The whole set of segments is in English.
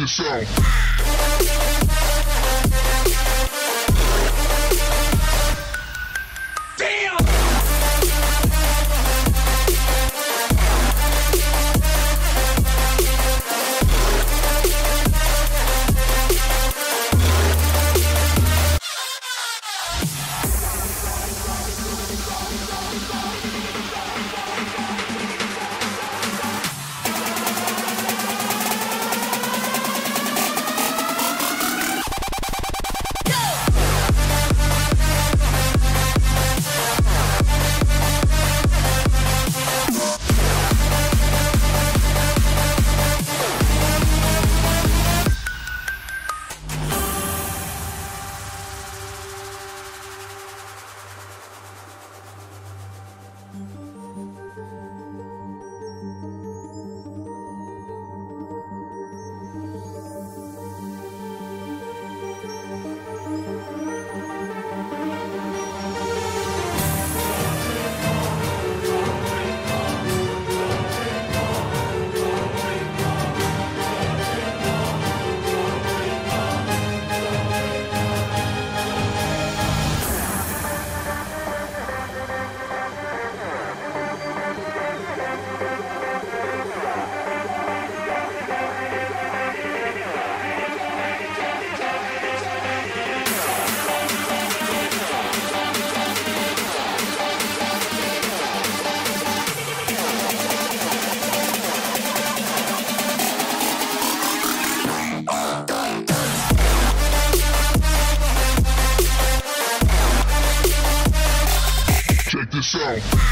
this out. Check this out.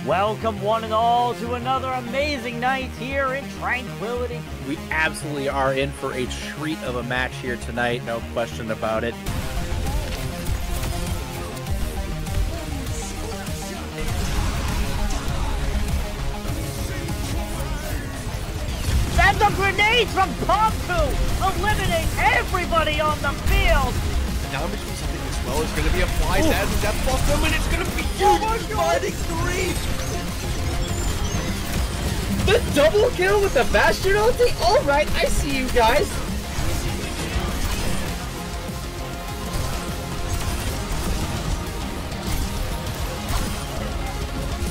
Welcome one and all to another amazing night here in Tranquility. We absolutely are in for a treat of a match here tonight, no question about it. grenades from Pomku, eliminating everybody on the field. Damage from something as well is going to be applied there to Death Blossom, and it's going to be huge. Fighting 3. The double kill with the Bastion ulti? Alright, I see you guys.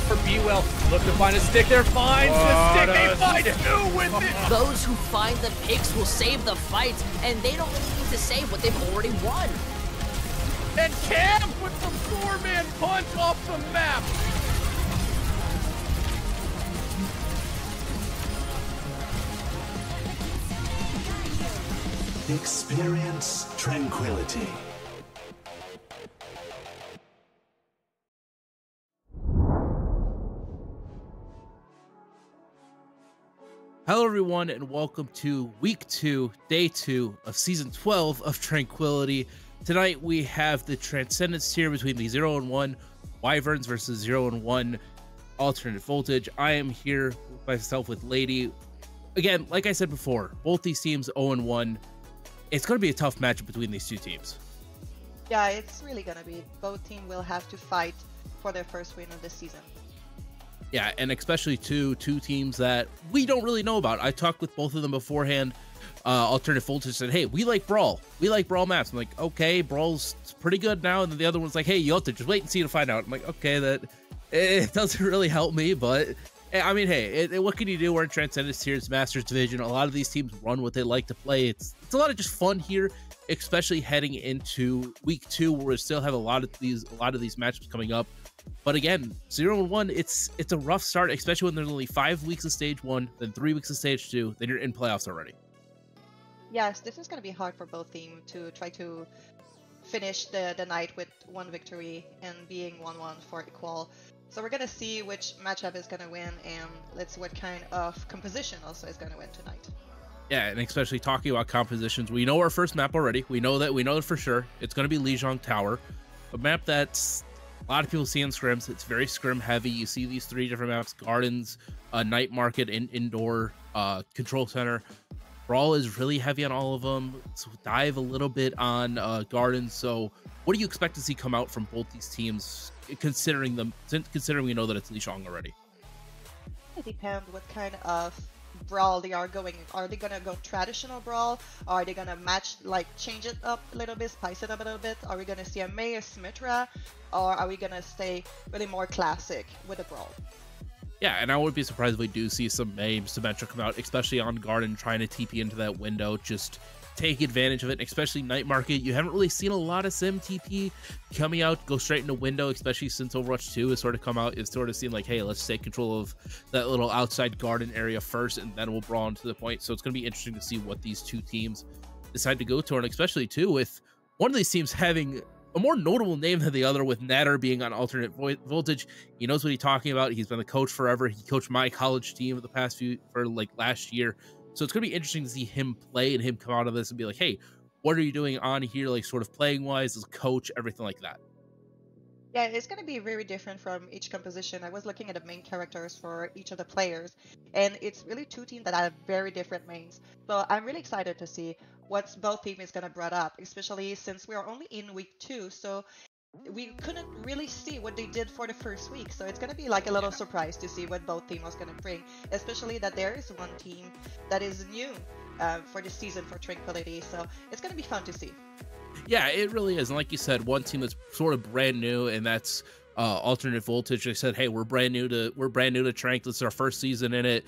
For B-Well, look to find a stick there, finds the stick, they find two with it! Those who find the picks will save the fight, and they don't really need to save what they've already won. And Cam puts the 4-man punch off the map! Experience tranquility. Hello everyone and welcome to week 2, day 2 of season 12 of Tranquility. Tonight we have the Transcendence tier between the 0 and 1 Wyverns versus 0 and 1 Alternate Voltage. I am here myself with Lady. Again, like I said before, both these teams 0 and 1. It's going to be a tough matchup between these two teams. Yeah, it's really going to be. Both teams will have to fight for their first win of the season. Yeah, and especially two teams that we don't really know about. I talked with both of them beforehand. Alternative Voltage said, hey, we like Brawl. We like Brawl maps. I'm like, okay, Brawl's pretty good now. And then the other one's like, hey, you'll have to just wait and see to find out. I'm like, okay, that it doesn't really help me, but I mean, hey, what can you do? We're in Transcendence here. It's Masters Division. A lot of these teams run what they like to play. It's a lot of just fun here, especially heading into week 2, where we still have a lot of these matchups coming up. But again, 0 and 1, it's a rough start, especially when there's only 5 weeks of stage 1, then 3 weeks of stage 2, then you're in playoffs already. Yes, this is going to be hard for both teams to try to finish the night with 1 victory and being 1-1 for equal. So we're going to see which matchup is going to win, and let's see what kind of composition also is going to win tonight. Yeah, and especially talking about compositions, we know our first map already. We know that for sure. It's going to be Lijiang Tower, a map that's a lot of people see in scrims. It's very scrim heavy. You see these 3 different maps: Gardens, Night Market, and Indoor, Control Center. Brawl is really heavy on all of them. So dive a little bit on Gardens. So what do you expect to see come out from both these teams, considering we know that it's Lijiang already? It depends what kind of Brawl they are going. Are they gonna go traditional Brawl? Are they gonna change it up a little bit, spice it up a little bit? Are we gonna see a Mei, a Symmetra, or are we gonna stay really more classic with a Brawl? Yeah, and I wouldn't be surprised if we do see some Mei, Symmetra come out, especially on Garden, trying to TP into that window, just take advantage of it, especially Night Market. You haven't really seen a lot of Sim TP coming out, go straight into window, especially since Overwatch 2 has sort of come out. It's sort of seemed like, hey, let's take control of that little outside garden area first, and then we'll brawl into the point. So it's going to be interesting to see what these two teams decide to go toward, especially too with one of these teams having a more notable name than the other, with Natter being on Alternate Voltage. He knows what he's talking about. He's been the coach forever. He coached my college team for last year. So it's going to be interesting to see him play and him come out of this and be like, hey, what are you doing on here? Like, sort of playing wise as a coach, everything like that. Yeah, it's going to be very different from each composition. I was looking at the main characters for each of the players, and it's really 2 teams that have very different mains. So I'm really excited to see what both teams is going to bring up, especially since we are only in week 2. So we couldn't really see what they did for the first week. So it's going to be like a little surprise to see what both teams are going to bring, especially that there is one team that is new for the season for Tranquility. So it's going to be fun to see. Yeah, it really is. And like you said, one team that's sort of brand new, and that's Alternate Voltage. They said, hey, we're brand new to Trank. This is our first season in it.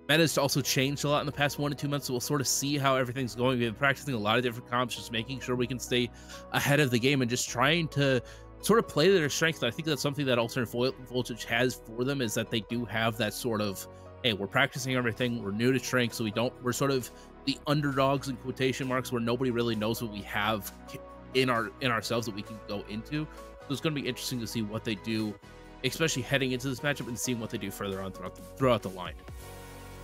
Meta's also changed a lot in the past 1 to 2 months, so we'll sort of see how everything's going. We've been practicing a lot of different comps, just making sure we can stay ahead of the game and just trying to sort of play to their strength. I think that's something that Alternate Voltage has for them, is that they do have that sort of, hey, we're practicing everything, we're new to Trank, so we're sort of the underdogs in quotation marks, where nobody really knows what we have in ourselves that we can go into. So it's going to be interesting to see what they do, especially heading into this matchup, and seeing what they do further on throughout the line.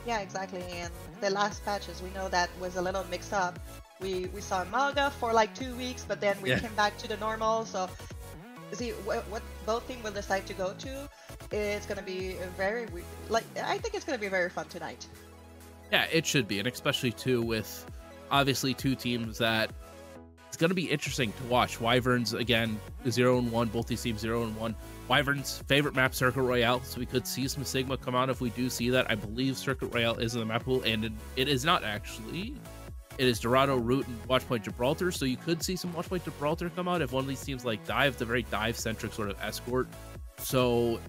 Yeah, exactly. And the last patches, we know that was a little mixed up. We saw Malga for like 2 weeks, but then we came back to the normal. So see what both teams will decide to go to. It's going to be I think it's going to be very fun tonight. Yeah, it should be, and especially too with obviously two teams that it's going to be interesting to watch. Wyverns again 0-1, both these teams 0-1. Wyverns favorite map Circuit Royale, so we could see some Sigma come out if we do see that. I believe Circuit Royale is in the map pool, and it is not actually. It is Dorado, Root, and Watchpoint Gibraltar, so you could see some Watchpoint Gibraltar come out if one of these teams like Dive, the very dive-centric sort of escort. So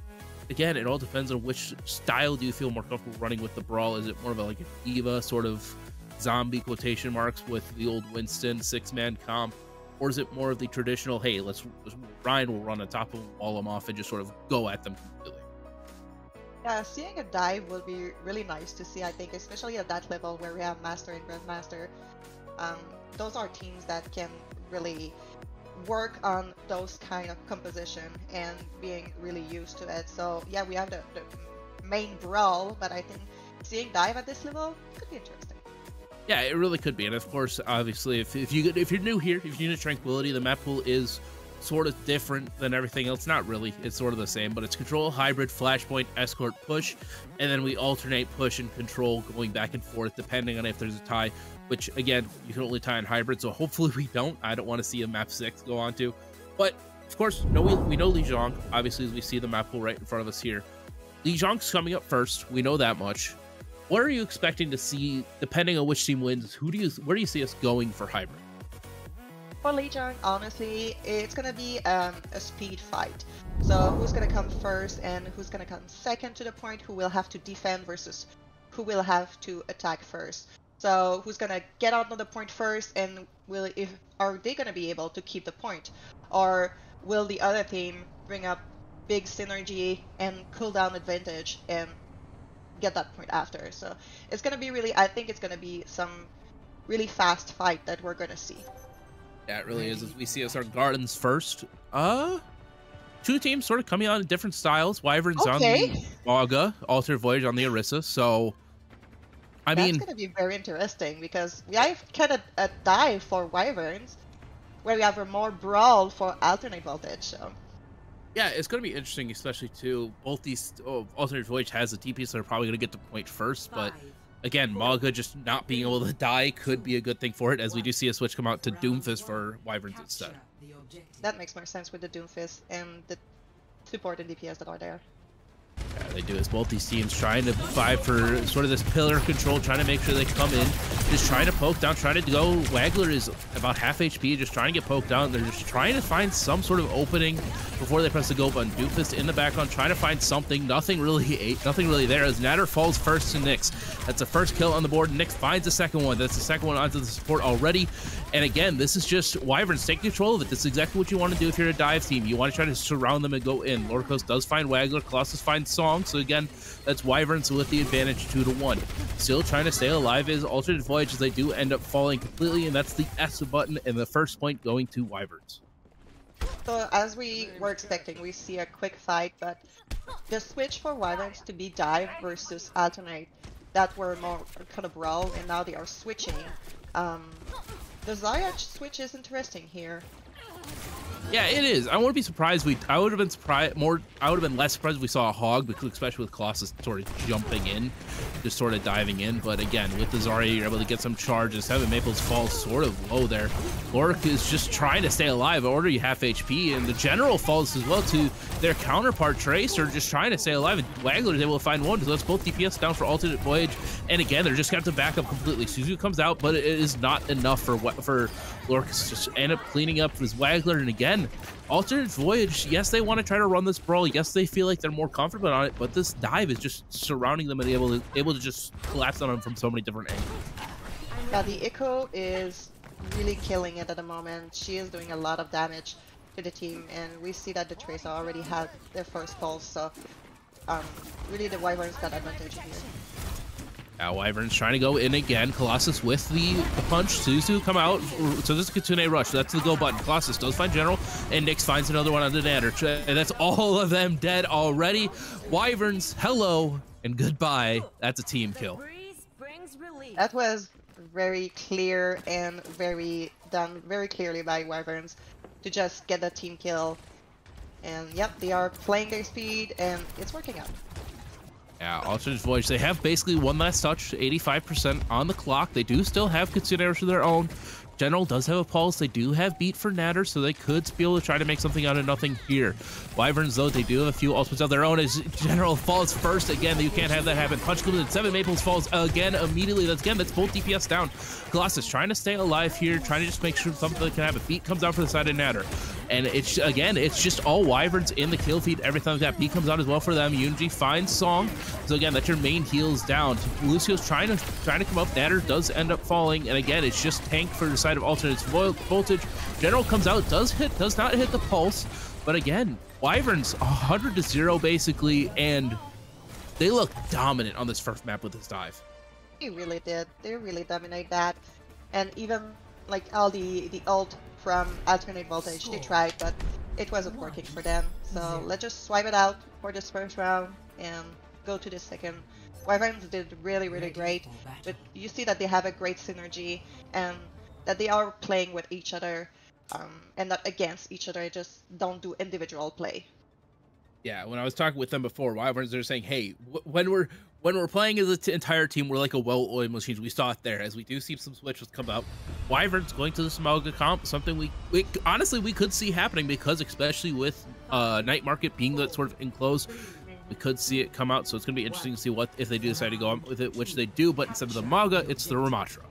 again, it all depends on which style do you feel more comfortable running with the Brawl. Is it more of a, like an Eva sort of zombie quotation marks with the old Winston 6-man comp, or is it more of the traditional, hey, Ryan will run on top of them, wall them off, and just sort of go at them completely? Yeah, seeing a dive will be really nice to see, I think, especially at that level where we have Master and Grandmaster. Those are teams that can really work on those kind of composition and being really used to it. So yeah, we have the main Brawl, but I think seeing dive at this level could be interesting. Yeah, it really could be. And of course, obviously, if you're new here, if you're new to Tranquility, the map pool is sort of different than everything else. Not really, it's sort of the same, but it's control, hybrid, flashpoint, escort, push, and then we alternate push and control going back and forth depending on if there's a tie, which again, you can only tie in hybrid, so hopefully we don't. I don't want to see a map 6 go on to, but of course, we know Lijiang, obviously, as we see the map pool right in front of us here. Lijiang's coming up first, we know that much. What are you expecting to see, depending on which team wins? Where do you see us going for hybrid? For Lijiang, honestly, it's gonna be a speed fight. So who's gonna come first and who's gonna come second to the point, who will have to defend versus who will have to attack first. So who's gonna get out on the point first, and are they gonna be able to keep the point? Or will the other team bring up big synergy and cooldown advantage and get that point after? So it's gonna be really, I think it's gonna be some really fast fight that we're gonna see. Yeah, it really is. As we see us our Gardens first. Two teams sort of coming out in different styles. Wyverns on the Auga, Alter Voyage on the Orisa. So, I mean, that's gonna be very interesting because we have kind of a dive for Wyverns, where we have a more Brawl for alternate voltage. So. Yeah, it's going to be interesting, especially too. Both these Alternate Voyage has the TP, so they're probably going to get the point first. But again, Maga just not being able to die could be a good thing for it, as we do see a switch come out to Doomfist for Wyverns instead. That makes more sense with the Doomfist and the support and DPS that are there. Yeah, they do. As both these teams trying to fight for sort of this pillar control, trying to make sure they come in, just trying to poke down, trying to go. Waggler is about half HP, just trying to get poked down. They're just trying to find some sort of opening before they press the go button. Doofus in the background trying to find something. Nothing really there, as Natter falls first to Nyx. That's the first kill on the board. Nyx finds the second one. That's the second one onto the support already. And again, this is just Wyverns take control of it. This is exactly what you want to do if you're a dive team. You want to try to surround them and go in. Lorcos does find Waggler. Colossus finds Song. So again, that's Wyverns with the advantage 2-1. Still trying to stay alive is Alternate Voyage, as they do end up falling completely, and that's the S button and the first point going to Wyverns. So as we were expecting, we see a quick fight, but the switch for Wyverns to be dive versus alternate, that were more kind of Brawl, and now they are switching. The Zarya switch is interesting here. Yeah, it is. I wouldn't be surprised. I would have been surprised more. I would have been less surprised if we saw a Hog, because especially with Colossus sort of jumping in, just sort of diving in. But again, with the Zarya, you're able to get some charges. Seven Maples falls sort of low there. Loric is just trying to stay alive. Already half HP, and the General falls as well to their counterpart Tracer, just trying to stay alive. And Waggler is able to find one, so that's both DPS down for Alternate Voyage. And again, they're just got to back up completely. Suzu comes out, but it is not enough for Loric to just end up cleaning up his Waggler. And again, Alternate Voyage, yes, they want to try to run this Brawl. Yes, they feel like they're more confident on it, but this dive is just surrounding them and able to just collapse on them from so many different angles. Yeah, the Echo is really killing it at the moment. She is doing a lot of damage to the team, and we see that the Tracer already had their first pulse, so really the Wyverns got advantage here. Now Wyverns trying to go in again. Colossus with the punch. Suzu come out. So this is a Kitsune rush. That's the go button. Colossus does find General, and Nyx finds another one on the Natter. And that's all of them dead already. Wyverns, hello and goodbye. That's a team kill. That was very clear and done very clearly by Wyverns to just get that team kill. And yep, they are playing their speed, and it's working out. Yeah, Yeah, Alternate Voyage, they have basically one last touch, 85% on the clock. They do still have Kitsune of their own. General does have a pulse. They do have beat for Natter, so they could be able to try to make something out of nothing here. Wyverns, though, they do have a few ultimates of their own. As General falls first again, you can't have that happen. Punch comes in, 7 Maples falls again immediately. That's both DPS down. Colossus trying to stay alive here, trying to just make sure something can happen. Beat comes out for the side of Natter. And it's just all Wyverns in the kill feed, everything like that. Beat comes out as well for them. Unity finds Song. So again, that's your main heals down. Lucio's trying to come up. Natter does end up falling. And again, it's just tank for the side of alternate voltage. General comes out, does not hit the pulse. But again, Wyverns 100-0 basically, and they look dominant on this first map with this dive. They really did. They really dominate that. And even like all the ult from alternate voltage, they tried, but it wasn't working for them. So let's just swipe it out for this first round and go to the second. Wyverns did really great, but you see that they have a great synergy and that they are playing with each other and not against each other. Just don't do individual play. Yeah, when I was talking with them before, Wyverns, they're saying, hey, when we're playing as an entire team, we're like a well-oiled machine. We saw it there, as we do see some switches come up. Wyverns going to the Smalga comp, something we honestly we could see happening, because especially with Night Market being that sort of enclosed, we could see it come out. So it's going to be interesting to see what if they do decide to go on with it, which they do. But instead of the Maga, it's the Ramatra.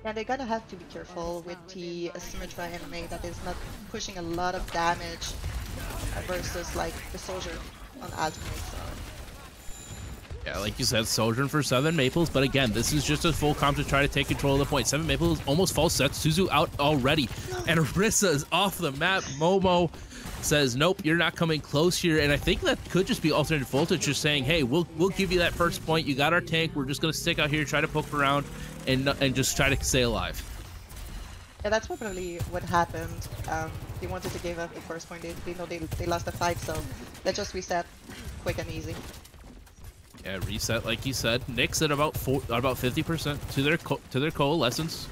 Yeah, they're gonna have to be careful with the Symmetra anime that is not pushing a lot of damage versus like the Soldier on alternate. So. Yeah, like you said, Sojourn for 7 Maples, but again, this is just a full comp to try to take control of the point. 7 Maples almost false sets, Suzu out already, and Orisa is off the map. Momo says, nope, you're not coming close here, and I think that could just be alternate voltage just saying, hey, we'll give you that first point, you got our tank, we're just going to stick out here, try to poke around, and just try to stay alive. Yeah, that's probably what happened. They wanted to give up the first point, they know they lost the fight, so let's just reset quick and easy. Yeah, reset like you said. Nyx at about 50% to their coalescence.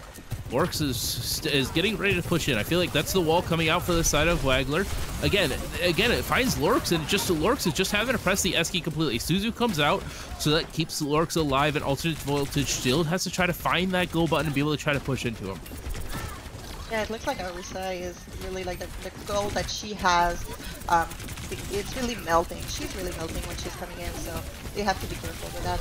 Lorx is getting ready to push in. I feel like that's the wall coming out for the side of Waggler. Again, it finds Lorx, and Lorx is just having to press the S key completely. Suzu comes out, so that keeps Lorx alive, and alternate voltage still has to try to find that go button and be able to try to push into him. Yeah, it looks like Orisa is really like the goal that she has. It's really melting. She's really melting when she's coming in, so they have to be careful with that.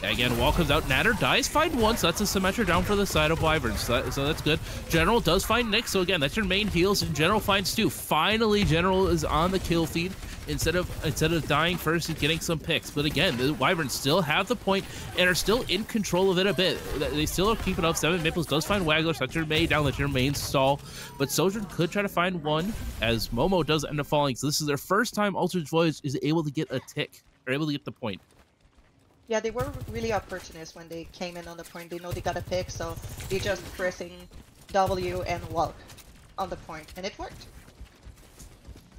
Again, wall comes out. Natter dies, find once. That's a Symmetra down for the side of Wyverns, so that's good. General does find Nyx, so again, that's your main heals, and General finds 2. Finally, General is on the kill feed. Instead of dying first and getting some picks. But again, the Wyverns still have the point and are still in control of it a bit. They still are keeping up. 7 Maples does find Waggler, so that's your main down, that's your main stall. But Sojourn could try to find one, as Momo does end up falling. So this is their first time Alternate Voyage is able to get a tick, or able to get the point. Yeah, they were really opportunists when they came in on the point. They know they got a pick, so they just pressing W and walk on the point, and it worked.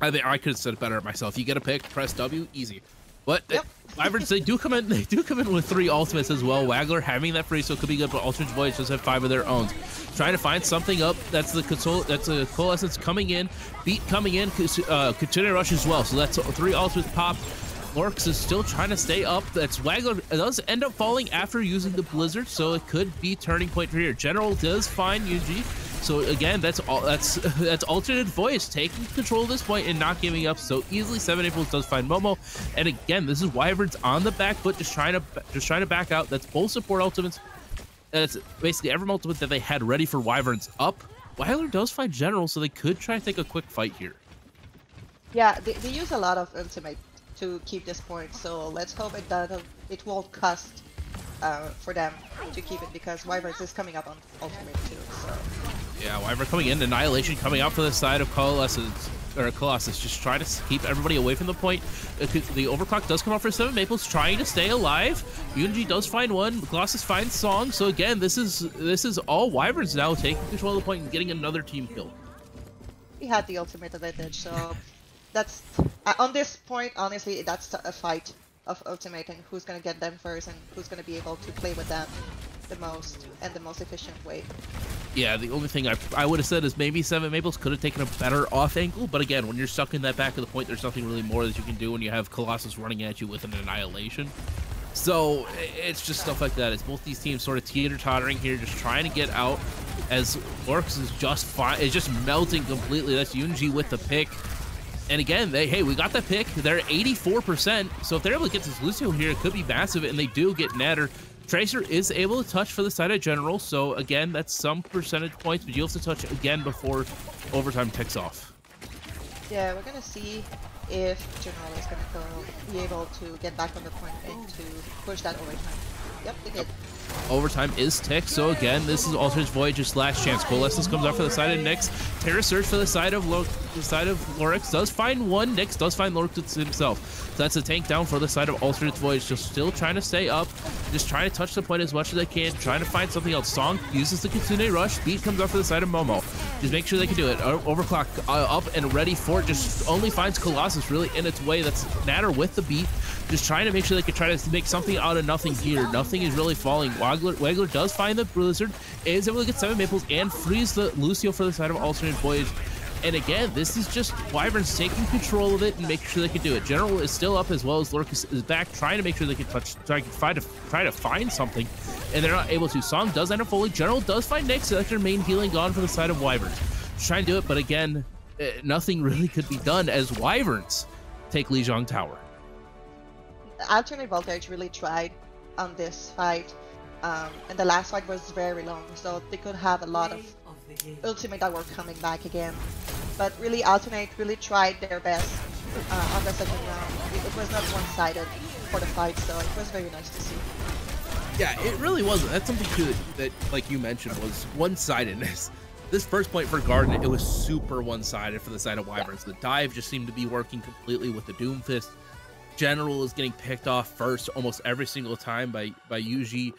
I think I could have said it better myself. You get a pick, press W, easy. But yep. Wyverns, they do come in with 3 ultimates as well. Waggler having that free, so it could be good, but Alternate Voyage does have 5 of their own. Trying to find something up. That's a coalescence coming in. Beat coming in. Continue rush as well. So that's 3 ultimates pop. Lorx is still trying to stay up. That's Waggler does end up falling after using the Blizzard, so it could be turning point for here. General does find UG. So again, that's Alternate Voice taking control of this point and not giving up so easily. 7 April does find Momo, and again, this is Wyverns on the back foot, just trying to back out. That's both support ultimates. That's basically every ultimate that they had ready for Wyverns up. Wyler does find General, so they could try to take a quick fight here. Yeah, they use a lot of ultimate to keep this point, so let's hope it won't cost for them to keep it, because Wyverns is coming up on ultimate too. So. Yeah, Wyvern coming in, Annihilation coming out for the side of Colossus, just trying to keep everybody away from the point. The overclock does come out for 7 Maples, trying to stay alive. Unity does find one, Colossus finds Song, so again, this is all Wyverns now taking control of the point and getting another team kill. We had the ultimate advantage, so that's on this point, honestly, that's a fight of ultimate and who's gonna get them first and who's gonna be able to play with them. the most and the most efficient way. Yeah, the only thing I would have said is maybe 7 Maples could have taken a better off angle, but again, when you're stuck in that back of the point, there's nothing really more that you can do when you have Colossus running at you with an Annihilation. So it's just stuff like that. It's both these teams sort of teeter-tottering here, just trying to get out, as Lorx is just fine. It's just melting completely. That's Yunji with the pick. And again, we got the pick. They're 84%, so if they're able to get this Lucio here, it could be massive, and they do get Natter. Tracer is able to touch for the side of General, so again, that's some percentage points, but you have to touch again before overtime ticks off. Yeah, we're gonna see if General is gonna be able to get back on the point and to push that overtime. Yep, they did. Overtime is ticked, so again, this is Alternate's Voyage's last chance. Coalescence comes out for the side of Nyx. Terra Search for the side of Lorix does find one. Nyx does find Lorix himself. So that's a tank down for the side of Alternate's Voyage, just still trying to stay up, just trying to touch the point as much as they can, trying to find something else. Song uses the Kitsune Rush. Beat comes out for the side of Momo. Just make sure they can do it. Overclock up and ready for it. Just only finds Colossus really in its way. That's Natter with the beat. Just trying to make sure they can try to make something out of nothing here. Nothing is really falling. Wagler does find the Blizzard, is able to get 7 Maples and frees the Lucio for the side of Alternate Voyage. And again, this is just Wyverns taking control of it and making sure they can do it. General is still up as well as Lurkus is back, trying to make sure they can try to find something, and they're not able to. Song does end up fully. General does find Nyx, so that's their main healing gone for the side of Wyverns. Just trying to do it, but again, nothing really could be done as Wyverns take Lijiang Tower. Alternate Voltage really tried on this fight, and the last fight was very long, so they could have a lot of ultimate that were coming back again. But really, Alternate really tried their best on the second round. It was not one-sided for the fight, so it was very nice to see. Yeah, it really wasn't. That's something too that like you mentioned, was one-sidedness. This first point for Garden, it was super one-sided for the side of Wyverns. The dive just seemed to be working completely with the Doomfist. General is getting picked off first almost every single time by Yuji.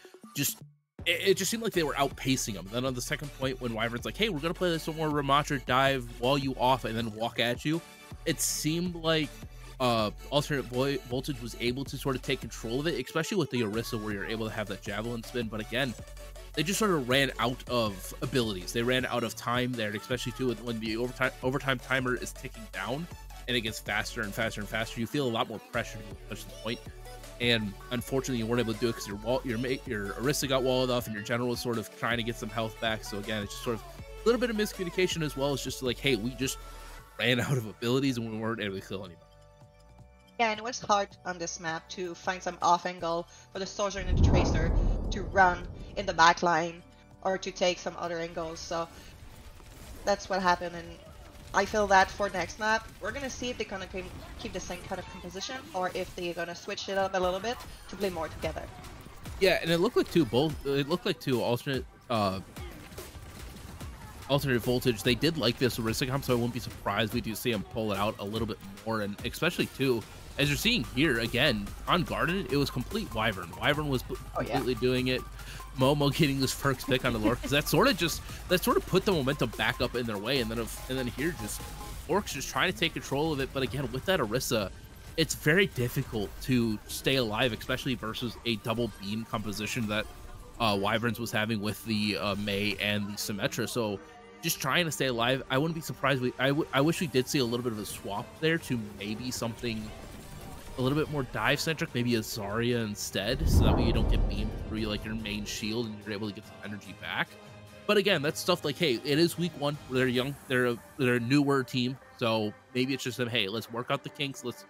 It just seemed like they were outpacing them. Then on the second point, when Wyvern's like, hey, we're gonna play this one more Ramatra dive while you off and then walk at you, it seemed like Alternate Voltage was able to sort of take control of it, especially with the Orisa where you're able to have that javelin spin. But again, they just sort of ran out of abilities. They ran out of time there, especially too when the overtime timer is ticking down and it gets faster and faster and faster. You feel a lot more pressure to touch the point. And unfortunately, you weren't able to do it because your Orisa got walled off and your General was sort of trying to get some health back. So again, it's just sort of a little bit of miscommunication as well as just like, hey, we just ran out of abilities and we weren't able to kill anybody. Yeah, and it was hard on this map to find some off angle for the Soldier and the Tracer to run in the back line or to take some other angles. So that's what happened, and I feel that for next map, we're gonna see if they're gonna keep the same kind of composition or if they're gonna switch it up a little bit to play more together. Yeah, and it looked like alternate voltage. They did like this Orisa comp, so I wouldn't be surprised we do see them pull it out a little bit more, and especially too, as you're seeing here again on Garden, it was complete Wyvern. Wyvern was completely doing it. Momo getting this first pick on the Lork, because that sort of put the momentum back up in their way, and then here just Orcs just trying to take control of it. But again, with that Orisa, it's very difficult to stay alive, especially versus a double beam composition that Wyverns was having with the Mei and the Symmetra. So just trying to stay alive. I wouldn't be surprised. I wish we did see a little bit of a swap there to maybe something a little bit more dive centric, maybe a Zarya instead, so that way you don't get beamed through like your main shield and you're able to get some energy back. But again, that's stuff like, hey, it is week one. They're young. They're a newer team, so maybe it's just them. Hey, let's work out the kinks. Let's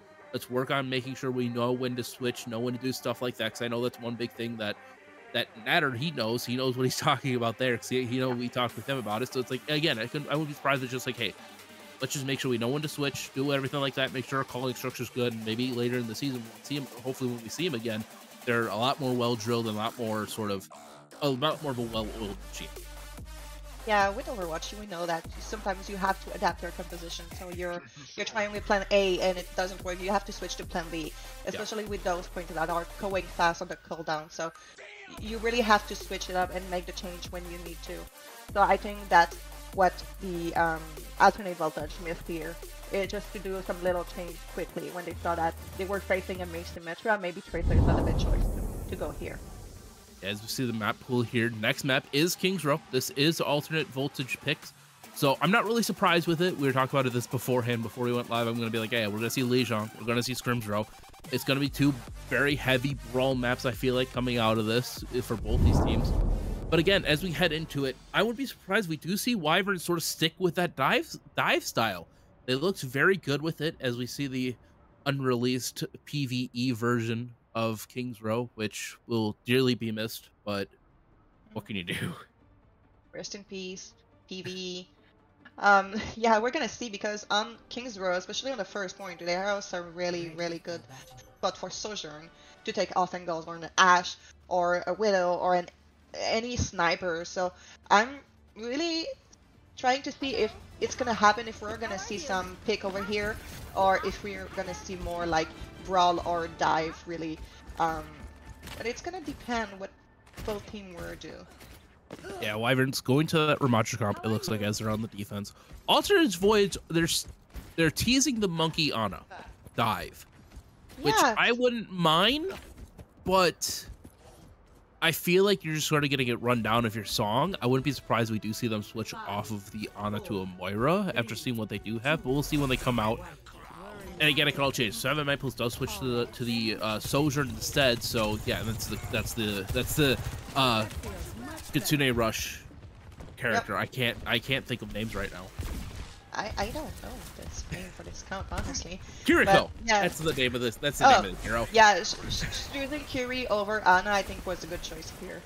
work on making sure we know when to switch, know when to do stuff like that. Because I know that's one big thing that Natter, he knows what he's talking about there. Because we talked with him about it. So it's like, again, I wouldn't be surprised. It's just like, hey, let's just make sure we know when to switch, do everything like that, make sure our calling structure is good, and maybe later in the season we'll see him. Hopefully, when we see him again, they're a lot more well drilled and a lot more of a well-oiled machine. Yeah, with Overwatch, we know that sometimes you have to adapt your composition. So you're trying with plan A and it doesn't work, you have to switch to plan B, especially with those points that are going fast on the cooldown. So you really have to switch it up and make the change when you need to. So I think that's what the alternate voltage missed here. Just to do some little change quickly when they saw that they were facing a Mei Symmetra, maybe Tracer is not a bad choice to go here. As we see the map pool here, next map is King's Row. This is alternate voltage picks. So I'm not really surprised with it. We were talking about this beforehand, before we went live. I'm going to be like, hey, we're going to see Legion. We're going to see Scrims Row. It's going to be two very heavy brawl maps, I feel like, coming out of this for both these teams. But again, as we head into it, I wouldn't be surprised we do see Wyverns sort of stick with that dive style. It looks very good with it, as we see the unreleased PvE version of King's Row, which will dearly be missed, but what can you do? Rest in peace, PvE. Yeah, we're gonna see, because on King's Row, especially on the first point, there are some really good spot for Sojourn to take off angles, or an Ashe, or a Widow, or any sniper. So I'm really trying to see if it's gonna happen, if we're gonna see some pick over here, or if we're gonna see more like brawl or dive, really. But it's gonna depend what both team will do. Yeah, Wyverns going to that Ramacha comp, it looks like, as they're on the defense. Alternate Voyage, they're teasing the Monkey Ana dive, which I wouldn't mind, but I feel like you're just sort of getting it run down of your song. I wouldn't be surprised we do see them switch off of the Ana to a Moira after seeing what they do have, but we'll see when they come out. And again, it can all change. 7 Maples does switch to the Sojourn instead, so yeah, that's the Kitsune Rush character. Yep. I can't think of names right now. I don't know this name for this count, honestly. Kiriko. Yeah. That's the name of this. That's the name of the hero. Yeah, choosing Kiri over Ana, I think, was a good choice here.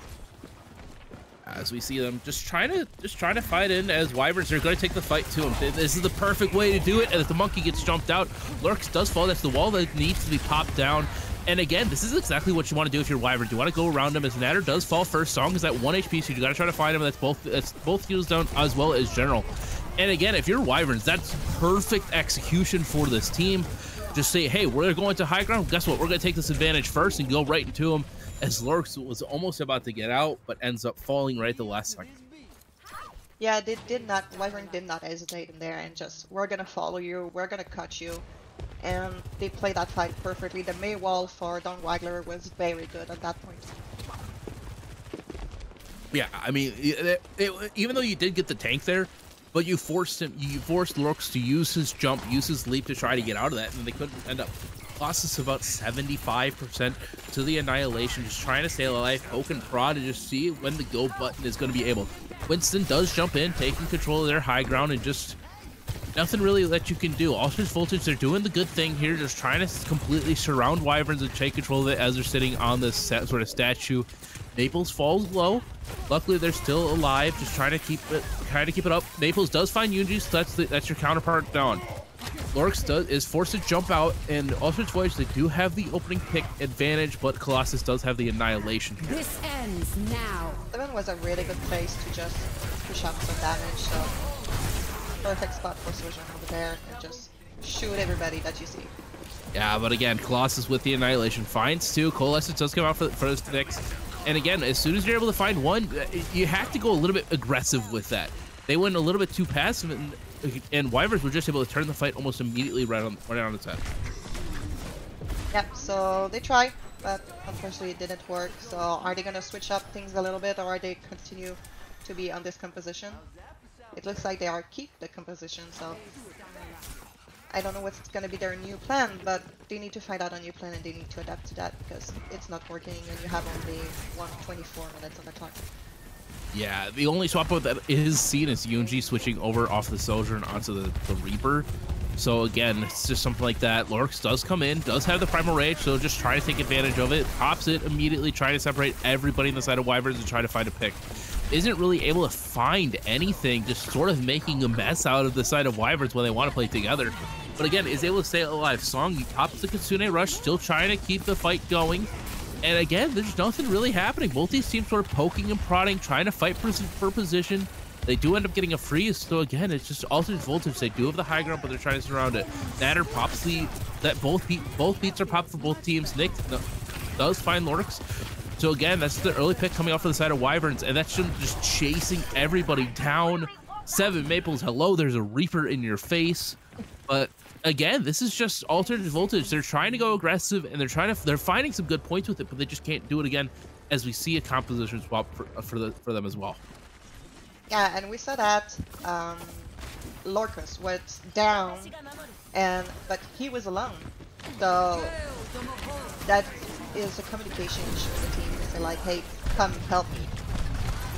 As we see them just trying to fight in, as Wyverns are going to take the fight to him. This is the perfect way to do it. And if the monkey gets jumped out, Lurks does fall. That's the wall that needs to be popped down. And again, this is exactly what you want to do if you're Wyvern. You want to go around him, as Natter does fall first. Song is at 1 HP, so you got to try to find him. That's both heals down as well as general. And again, if you're Wyverns, that's perfect execution for this team. Just say, hey, we're going to high ground. Guess what? We're going to take this advantage first and go right into him. As Lurks was almost about to get out, but ends up falling right at the last second. Yeah, Wyvern did not hesitate in there, and just, we're gonna follow you, we're gonna cut you. And they played that fight perfectly. The May wall for Don Wagler was very good at that point. Yeah, I mean, even though you did get the tank there, but you forced Lurks to use his jump, use his leap to try to get out of that, and they couldn't end up. Losses about 75% to the Annihilation, just trying to stay alive, poke and prod, and just see when the go button is going to be able. Winston does jump in, taking control of their high ground, and just nothing really that you can do. Alternate Voltage, they're doing the good thing here, just trying to completely surround Wyverns and take control of it as they're sitting on this sort of statue. Naples falls low. Luckily, they're still alive, just trying to keep it up. Naples does find Yunji, so that's your counterpart down. Lurks is forced to jump out, and Alternate Voyage, they do have the opening pick advantage, but Colossus does have the Annihilation. This ends now. 7 was a really good place to just push up some damage, so perfect spot for Sojourn over there, and just shoot everybody that you see. Yeah, but again, Colossus with the Annihilation finds 2. Coalescence does come out for his fix. And again, as soon as you're able to find 1, you have to go a little bit aggressive with that. They went a little bit too passive, and Wyverns were just able to turn the fight almost immediately right on its head. Yep, so they tried, but unfortunately it didn't work. So are they going to switch up things a little bit, or are they continue to be on this composition? It looks like they are keep the composition, so I don't know what's going to be their new plan, but they need to find out a new plan and they need to adapt to that, because it's not working and you have only 124 minutes on the clock. Yeah, the only swap out that is seen is Yunji switching over off the Sojourn onto the Reaper. So again, it's just something like that. Lurks does come in, does have the Primal Rage, so just try to take advantage of it. Pops it immediately, trying to separate everybody on the side of Wyverns and try to find a pick. Isn't really able to find anything, just sort of making a mess out of the side of Wyverns when they want to play together. But again, is able to stay alive. Song, he pops the Kitsune Rush, still trying to keep the fight going. And again, there's nothing really happening. Both these teams sort of poking and prodding, trying to fight for position. They do end up getting a freeze, so again, it's just Alternate Voltage. They do have the high ground, but they're trying to surround it. Natter pops both beats are popped for both teams. Nick does find Lurks. So again, that's the early pick coming off of the side of Wyverns, and that's just chasing everybody down. 7 Maples, hello, there's a Reaper in your face. But again, this is just Alternate Voltage. They're trying to go aggressive, and they're finding some good points with it, but they just can't do it again. as we see a composition swap for them as well. Yeah, and we saw that Lorcus was down, but he was alone. So that is a communication issue in the team. They say like, hey, come help me.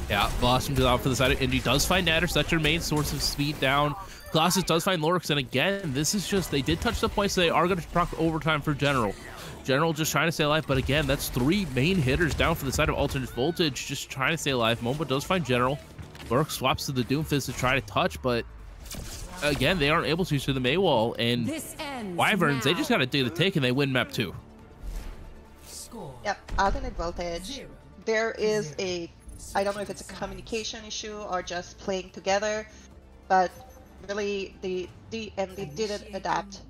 Yeah, Blossom goes out for the side of Indy, does find Natter, that's your main source of speed down. Colossus does find Lorix, and again, this is just, they did touch the point, so they are going to proc overtime for General. General just trying to stay alive, but again, that's 3 main hitters down for the side of Alternate Voltage, just trying to stay alive. Momo does find General. Lorix swaps to the Doomfist to try to touch, but again, they aren't able to the Maywall, and Wyverns, they just got to do the take, and they win map 2. Yep, Alternate Voltage. There is a, I don't know if it's a communication issue or just playing together, but really they didn't adapt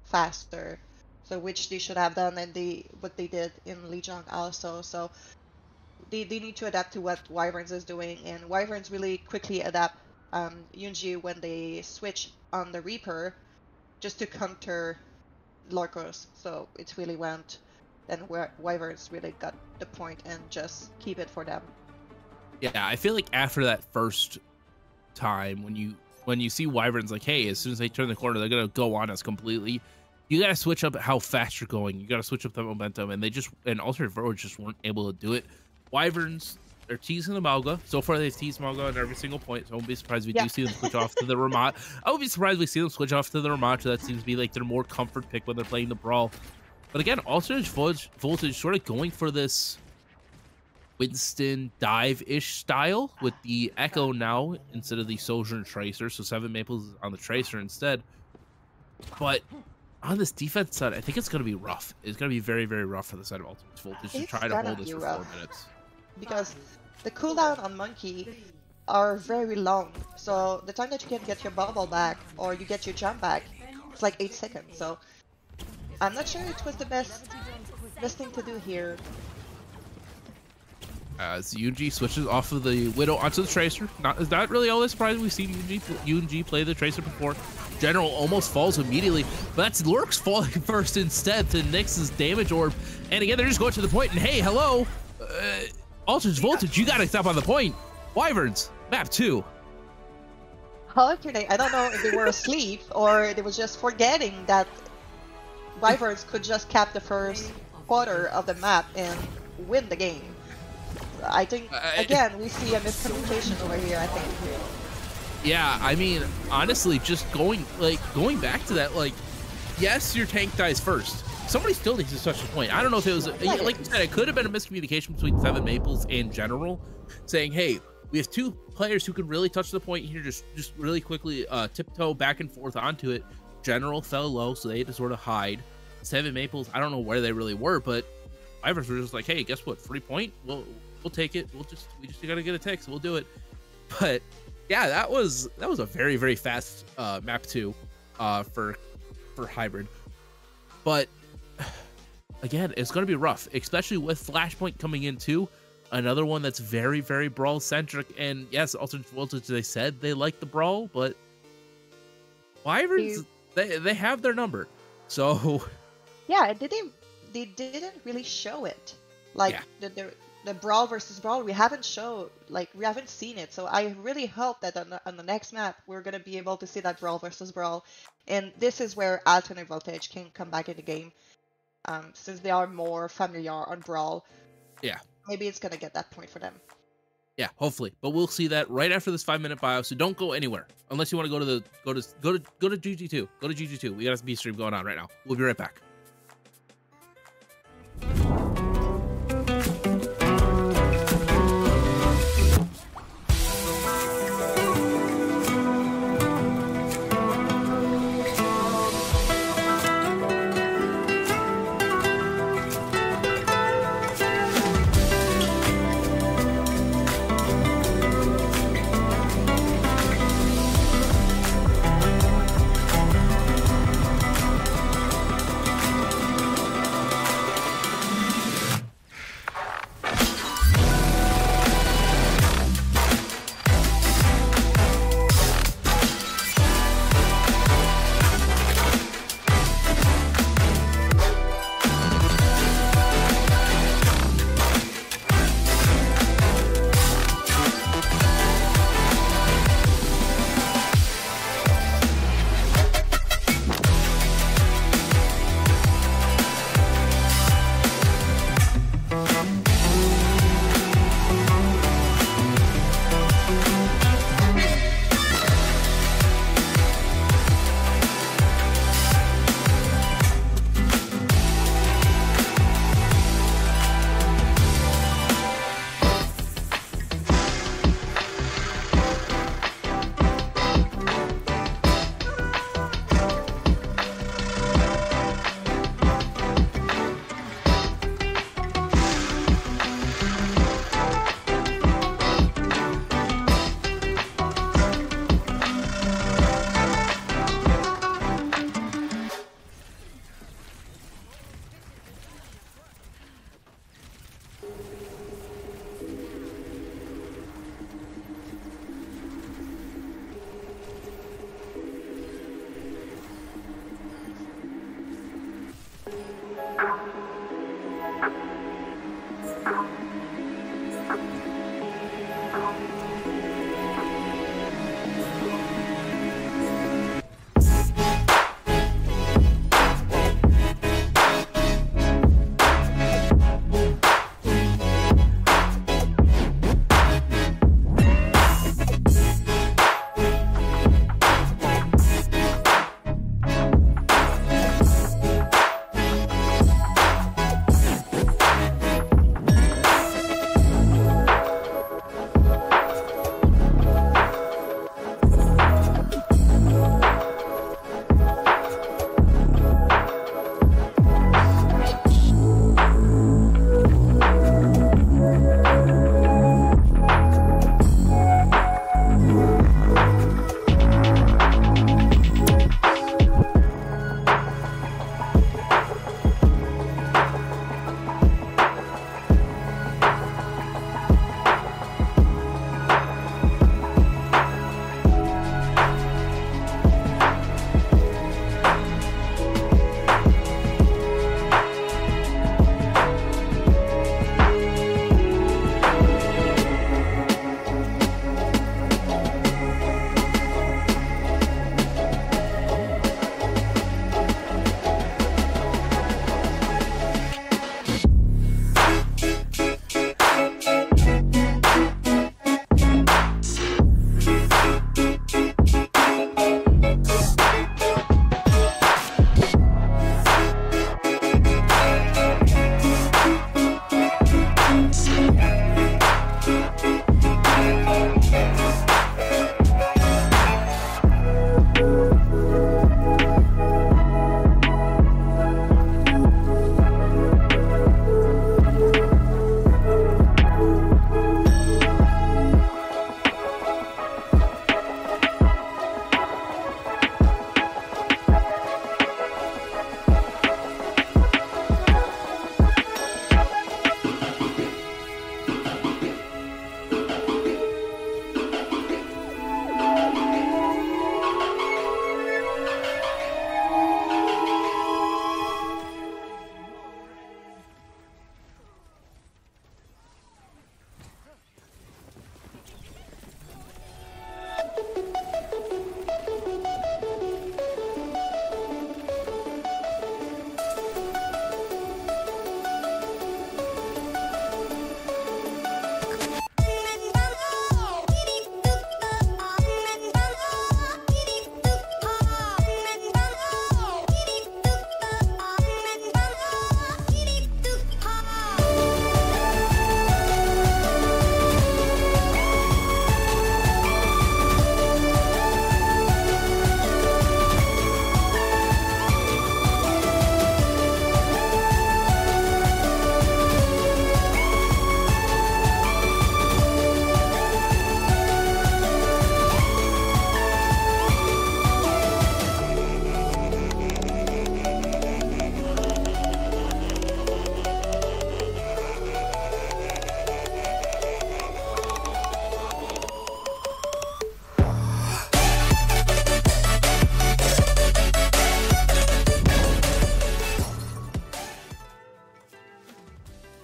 faster, so which they should have done, and what they did in Lijiang also. So they need to adapt to what Wyverns is doing, and Wyverns really quickly adapt Yunji when they switch on the Reaper just to counter Lorcos. So it really went, then where Wyverns really got the point and just keep it for them. Yeah, I feel like after that first time, when you see Wyverns like, hey, as soon as they turn the corner, they're gonna go on us completely. You gotta switch up how fast you're going. You gotta switch up the momentum, and Alternate Voltage just weren't able to do it. Wyverns, they're teasing the Malga. So far, they've teased Malga at every single point. So I won't be surprised if we do see them switch off to the Ramat. I would be surprised if we see them switch off to the Ramat. That seems to be like their more comfort pick when they're playing the Brawl. But again, Alternate Voltage sort of going for this Winston dive-ish style with the Echo now instead of the Soldier and Tracer. So 7 Maples on the Tracer instead. But on this defense side, I think it's going to be rough. It's going to be very, very rough for the side of Alternate Voltage to try to hold this for 4 minutes. Because the cooldown on Monkey are very long. So the time that you can get your bubble back or you get your jump back, it's like 8 seconds. So I'm not sure it was the best thing to do here. As Yunji switches off of the Widow onto the Tracer. Not really all that surprising. We've seen Yunji play the Tracer before. General almost falls immediately, but that's Lurk's falling first instead to Nyx's damage orb. And again, they're just going to the point, and hey, hello! Alternate Voltage, you gotta stop on the point. Wyverns, map 2. Alternate, I don't know if they were asleep or they was just forgetting that Wyverns could just cap the first quarter of the map and win the game. I think, again, we see a miscommunication over here, I think. Yeah, I mean, honestly, just going back to that, like, yes, your tank dies first. Somebody still needs to touch the point. I don't know if it was, like you said, it could have been a miscommunication between 7 Maples and General, saying, hey, we have 2 players who can really touch the point here, just really quickly tiptoe back and forth onto it. General fell low, so they had to sort of hide. 7 Maples, I don't know where they really were, but Wyverns were just like, hey, guess what? Free point? We'll take it. We just gotta get a tick, so we'll do it. But yeah, that was a very, very fast map 2 for Hybrid. But again, it's gonna be rough, especially with Flashpoint coming in too. Another one that's very, very Brawl centric. And yes, Alternate Voltage, they said they like the Brawl, but Wyverns, they have their number. So yeah, they didn't really show it. Like the Brawl versus Brawl, we haven't seen it. So I really hope that on the next map we're gonna be able to see that Brawl versus Brawl, and this is where Alternate Voltage can come back in the game, since they are more familiar on Brawl. Yeah, maybe it's gonna get that point for them. Yeah, hopefully, but we'll see that right after this 5-minute bio. So don't go anywhere unless you want to go to GG2. Go to GG2. We got a B stream going on right now. We'll be right back.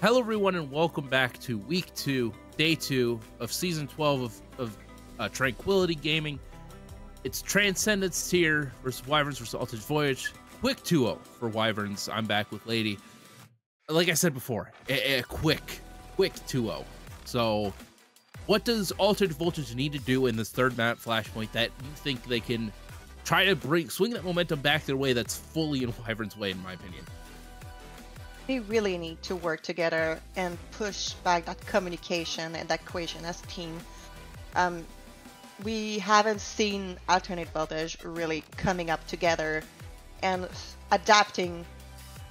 Hello everyone and welcome back to week 2, day 2 of season 12 of Tranquility Gaming. It's Transcendence here versus Wyverns versus Altered Voyage. Quick 2-0 for Wyverns. I'm back with Lady. Like I said before, a quick 2-0. So what does Altered Voltage need to do in this third map Flashpoint that you think they can try to swing that momentum back their way that's fully in Wyvern's way, in my opinion? They really need to work together and push back that communication and that cohesion as a team. We haven't seen Alternate Voltage really coming up together and adapting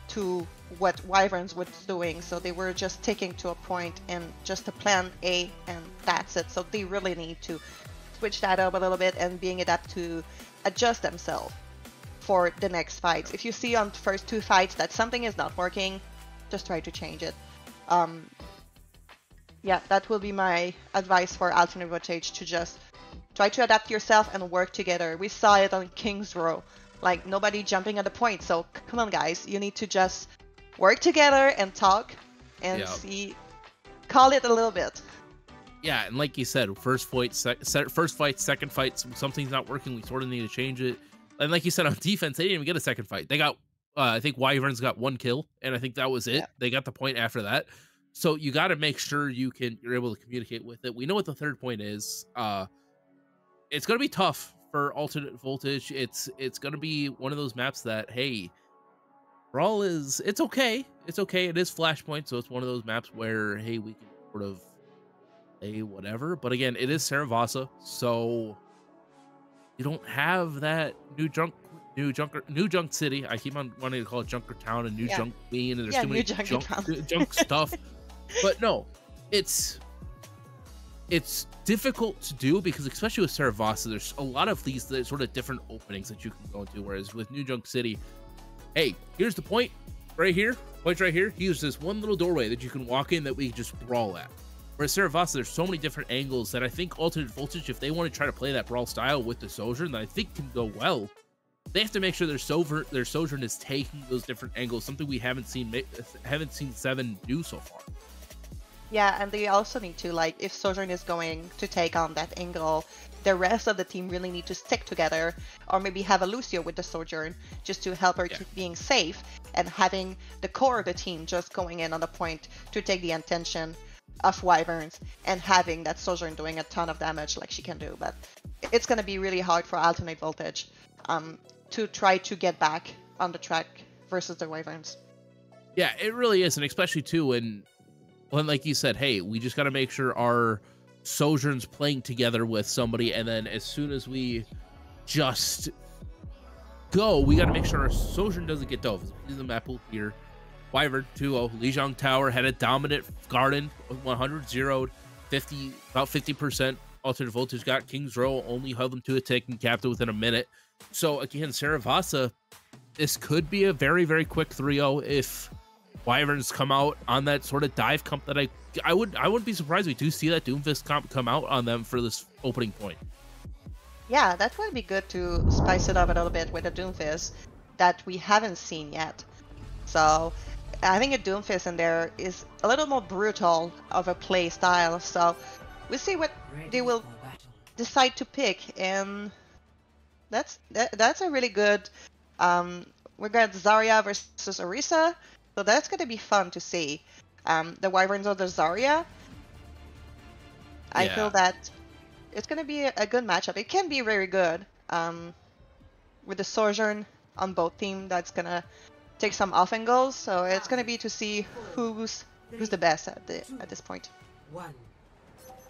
to what Wyverns was doing. So they were just sticking to a point and just a plan A, and that's it. So they really need to switch that up a little bit and being adapt to adjust themselves for the next fights. If you see on the first 2 fights that something is not working, just try to change it. Yeah, that will be my advice for Alternate Voltage, to just try to adapt yourself and work together. We saw it on King's Row, like nobody jumping at the point. So come on guys, you need to just work together and talk and see call it a little bit. Yeah, and like you said, first fight, second fight, something's not working. We sort of need to change it. And like you said, on defense, they didn't even get a second fight. They got, I think Wyverns got 1 kill, and I think that was it. Yeah. They got the point after that. So you got to make sure you're able to communicate with it. We know what the third point is. It's going to be tough for alternate voltage. It's going to be one of those maps that, hey, Brawl it's okay. It's okay. It is Flashpoint, so it's one of those maps where, hey, we can sort of say whatever. But again, it is Saravasa, so you don't have that new junk city. I keep on wanting to call it Junker Town and New Junk Queen, and there's too many junk stuff. But no, it's difficult to do because especially with Saravasa, there's a lot of these sort of different openings that you can go into. Whereas with New Junk City, hey, here's the point right here. Point's right here. Here's this one little doorway that you can walk in that we just brawl at. Whereas Saravasa, there's so many different angles that I think alternate voltage, if they want to try to play that brawl style with the Sojourn, that I think can go well. They have to make sure their Sojourn is taking those different angles, something we haven't seen Seven do so far. Yeah, and they also need to, like, if Sojourn is going to take on that angle, the rest of the team really need to stick together, or maybe have a Lucio with the Sojourn just to help her keep being safe, and having the core of the team just going in on the point to take the attention of Wyverns, and having that Sojourn doing a ton of damage like she can do. But it's going to be really hard for alternate voltage to try to get back on the track versus the Wyverns. Yeah, it really is, and especially too when like you said, hey, we just got to make sure our Sojourn's playing together with somebody, and then as soon as we just go, we got to make sure our Sojourn doesn't get dove. He's the map pool here. Wyvern 2-0. Lijiang Tower had a dominant garden, 100 zeroed, about 50%. Alternate voltage got King's Row, only held them to a tick and capped it within a minute. So again, Saravasa, this could be a very, very quick 3-0 if Wyverns come out on that sort of dive comp that I wouldn't be surprised if we do see that Doomfist comp come out on them for this opening point. Yeah, that would be good to spice it up a little bit with a Doomfist that we haven't seen yet. So I think a Doomfist in there is a little more brutal of a play style. So we'll see what they will decide to pick, and that's a really good. We got Zarya versus Orisa, so that's going to be fun to see. The Wyverns or the Zarya. I feel that it's going to be a good matchup. It can be very good with the Sojourn on both teams. That's going to take some off angles, so it's going to be to see who's the best at this point.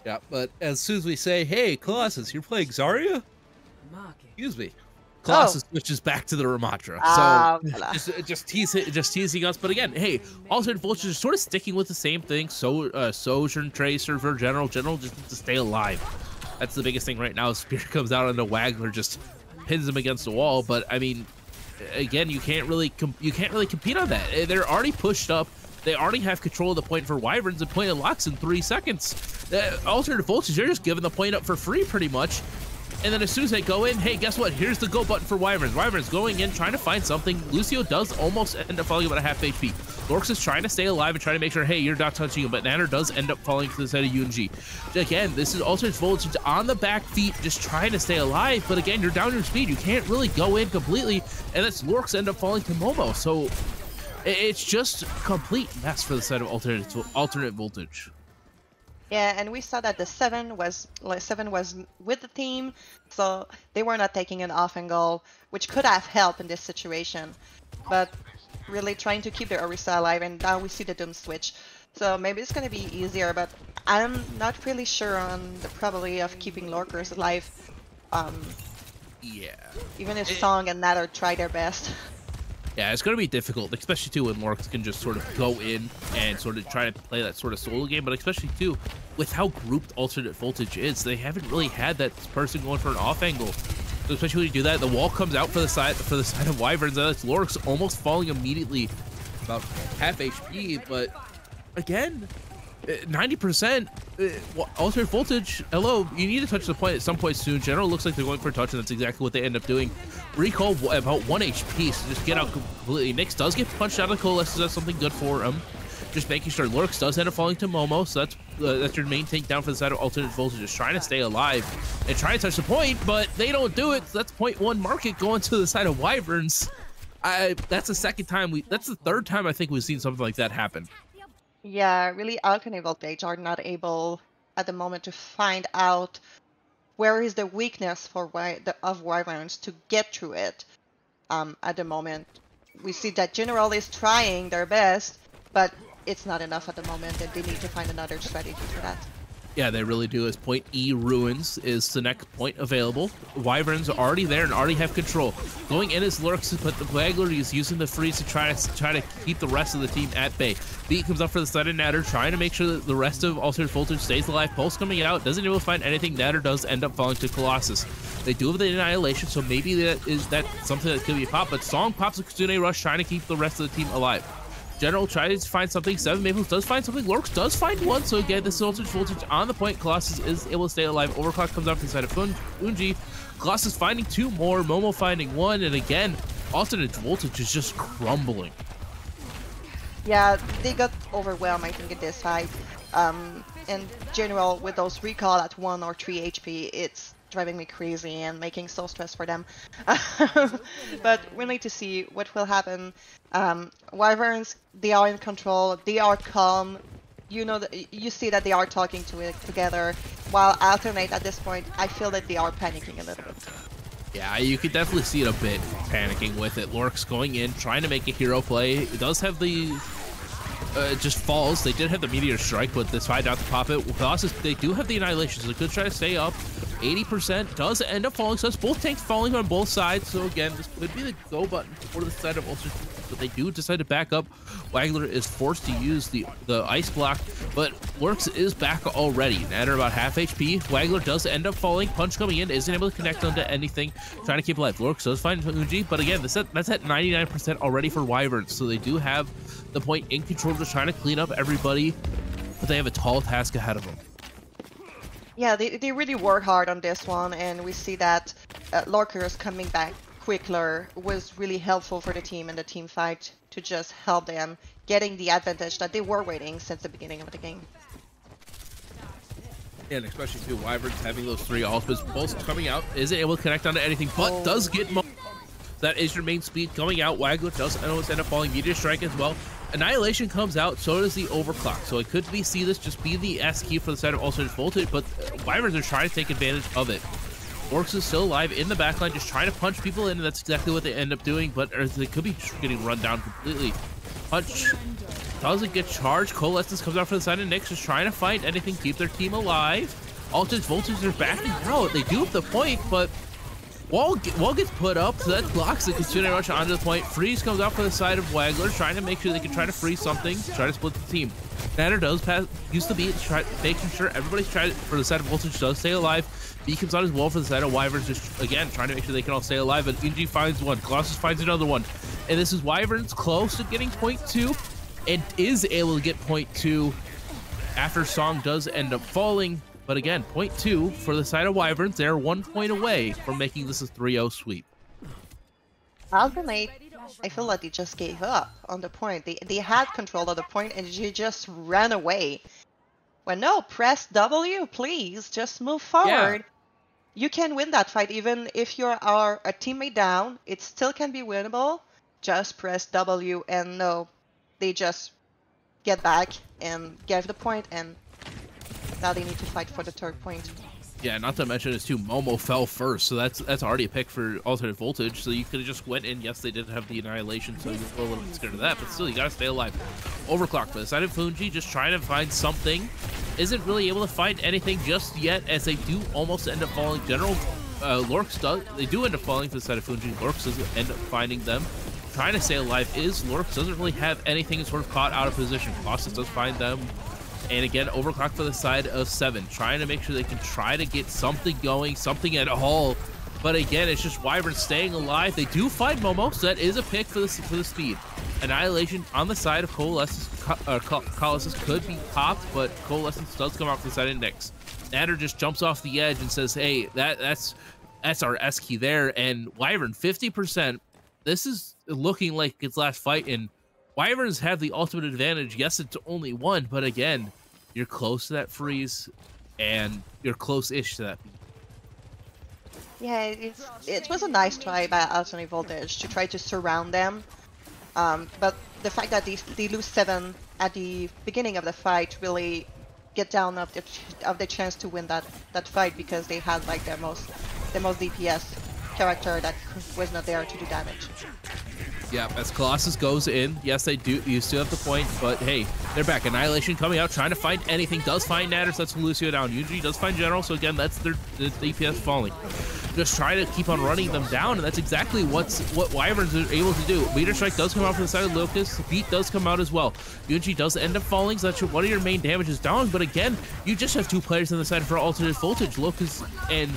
Yeah, but as soon as we say, hey, Colossus, you're playing Zarya? Excuse me. Colossus switches back to the Ramatra. So just teasing us. But again, hey, alternate voltage is sort of sticking with the same thing. So Sojourn, Tracer, for General just needs to stay alive. That's the biggest thing right now. Spear comes out onto Wagner, just pins him against the wall. But I mean, again, you can't really compete on that. They're already pushed up. They already have control of the point for Wyverns, and point unlocks in 3 seconds. Alternate voltage, they're just giving the point up for free pretty much. And then as soon as they go in, hey, guess what? Here's the go button for Wyverns. Wyverns going in, trying to find something. Lucio does almost end up falling about a half HP. Lorx is trying to stay alive and trying to make sure, hey, you're not touching him, but Nanner does end up falling to the side of UNG. Again, this is alternate voltage on the back feet, just trying to stay alive, but again, you're down your speed. You can't really go in completely, and that's Lorx end up falling to Momo. So it's just a complete mess for the side of alternate voltage. Yeah, and we saw that the Seven was with the team, so they were not taking an off angle, which could have helped in this situation. But really trying to keep the Orisa alive, and now we see the Doom switch. So maybe it's going to be easier, but I'm not really sure on the probability of keeping Lorkers alive. Yeah. Even if Song and Natter try their best. Yeah, it's going to be difficult, especially too when Lorx can just sort of go in and sort of try to play that sort of solo game, but especially too with how grouped alternate voltage is. They haven't really had that person going for an off angle. So especially when you do that, the wall comes out for the side of Wyverns, and that's Lorx almost falling immediately, about half HP. But again, 90% alternate voltage. Hello, you need to touch the point at some point soon. General looks like they're going for a touch, and that's exactly what they end up doing. Recall about 1 HP, so just get out completely. Nyx does get punched out of the Coalescence. That's something good for him. just making sure Lurks does end up falling to Momo, so that's your main takedown for the side of Alternate Voltage, just trying to stay alive and trying to touch the point, but they don't do it. So that's 0.1 market going to the side of Wyverns. That's the second time that's the third time I think we've seen something like that happen. Yeah, really, Alternate Voltage are not able at the moment to find out where is the weakness of Wyverns to get through it. At the moment, we see that General is trying their best, but it's not enough at the moment, and they need to find another strategy for that. Yeah, they really do. As point E Ruins is the next point available. Wyverns are already there and already have control. Going in as Lurks, but the Waggler is using the freeze to try to keep the rest of the team at bay. Beat comes up for the side of Natter, trying to make sure that the rest of Alternate Voltage stays alive. Pulse coming out, doesn't able to find anything. Natter does end up falling to Colossus. They do have the Annihilation, so maybe that's something that could be a pop, but Song pops a Kitsune Rush, trying to keep the rest of the team alive. General tries to find something. 7 Maples does find something. Lurks does find one. So again, this is Alternate Voltage on the point. Colossus is able to stay alive. Overclock comes out from the side of Fungi. Colossus finding 2 more. Momo finding 1. And again, Alternate Voltage is just crumbling. Yeah, they got overwhelmed, I think, in this fight. In general, with those recall at 1 or 3 HP, it's driving me crazy and making so stress for them. But we need to see what will happen. Wyverns, they are in control, they are calm. You know, you see that they are talking together, while Alternate at this point, I feel that they are panicking a little bit. Yeah, you could definitely see it a bit panicking with it. Lurks going in, trying to make a hero play. It does have the just falls. They did have the Meteor Strike, but decide not to pop it. Colossus, they do have the Annihilation, so they could try to stay up. 80% does end up falling, so it's both tanks falling on both sides. So again, this could be the go button for the side of Ulster, but they do decide to back up. Waggler is forced to use the ice block, but Lurks is back already. Natter about half HP. Waggler does end up falling. Punch coming in, isn't able to connect onto anything. Trying to keep alive. Lurks does find Unji, but again, that's at 99% already for Wyverns, so they do have the point in control, just trying to clean up everybody, but they have a tall task ahead of them. Yeah, they really work hard on this one, and we see that Lurkers coming back quicker was really helpful for the team in the team fight to just help them getting the advantage that they were waiting since the beginning of the game. Yeah, and especially too, Wyverns having those 3 ultimates, Pulse coming out, isn't able to connect onto anything, but does get that is your main speed coming out. Waggler does end up falling. Meteor Strike as well. Annihilation comes out, so does the Overclock. So it could see this just be the S key for the side of Alternate Voltage, but Wyverns are trying to take advantage of it. Orcs is still alive in the backline, just trying to punch people in, and that's exactly what they end up doing, but they could be getting run down completely. Punch doesn't get charged. Coalescence comes out for the side of Nyx, just trying to fight anything, keep their team alive. Alternate Voltage are backing out. They do have the point, but Wall gets put up, so that blocks the Kitsune Rush onto the point. Freeze comes out for the side of Waggler, trying to make sure they can try to freeze something, try to split the team. Natter does use the beat, making sure everybody's trying for the side of Voltage does stay alive. B comes out as well for the side of Wyverns, just again trying to make sure they can all stay alive. And Inji finds one, Colossus finds another one, and this is Wyverns close to getting point 2, and is able to get point 2 after Song does end up falling. But again, point 2 for the side of Wyverns. They're 1 point away from making this a 3-0 sweep. Alternate, I feel like they just gave up on the point. They had control of the point and they just ran away. Well, no, press W, please. Just move forward. Yeah. You can win that fight even if you are a teammate down. It still can be winnable. Just press W, and no, they just get back and gave the point, and now they need to fight for the 3rd point. Yeah, not to mention is too, Momo fell first, so that's already a pick for Alternate Voltage. So you could have just went in. Yes, they did have the Annihilation, so you're a little bit scared of that, but still, you gotta stay alive. Overclock for the side of Fungi, just trying to find something. Isn't really able to find anything just yet, as they do almost end up falling. General Lurks they do end up falling for the side of Fungi. Lurks does end up finding them. Trying to stay alive is Lurks, doesn't really have anything sort of caught out of position. Colossus does find them. And again, Overclock for the side of 7, trying to make sure they can try to get something going, something at all. But again, it's just Wyvern staying alive. They do find Momo, so that is a pick for the speed. Annihilation on the side of Colossus could be popped, but Coalescence does come off the side of Nyx. Natter just jumps off the edge and says, hey, that's our S key there. And Wyvern, 50%. This is looking like its last fight, and Wyverns have the ultimate advantage. Yes, it's only one, but again, you're close to that freeze, and you're close-ish to that beat. Yeah, it was a nice try by Alternate Voltage to try to surround them, but the fact that they lose 7 at the beginning of the fight really get down of the chance to win that fight, because they had like the most DPS character that was not there to do damage. Yeah, as Colossus goes in, yes, they do. You still have the point, but hey, they're back. Annihilation coming out, trying to find anything. Does find Natters, that's Lucio down. Usually does find General, so again, that's their DPS falling. Just try to keep on running them down, and that's exactly what Wyverns are able to do. Meteor Strike does come out from the side of Locust. Beat does come out as well. Unity does end up falling, so that's one of your main damages down, but again, you just have 2 players on the side for Alternate Voltage. Locust and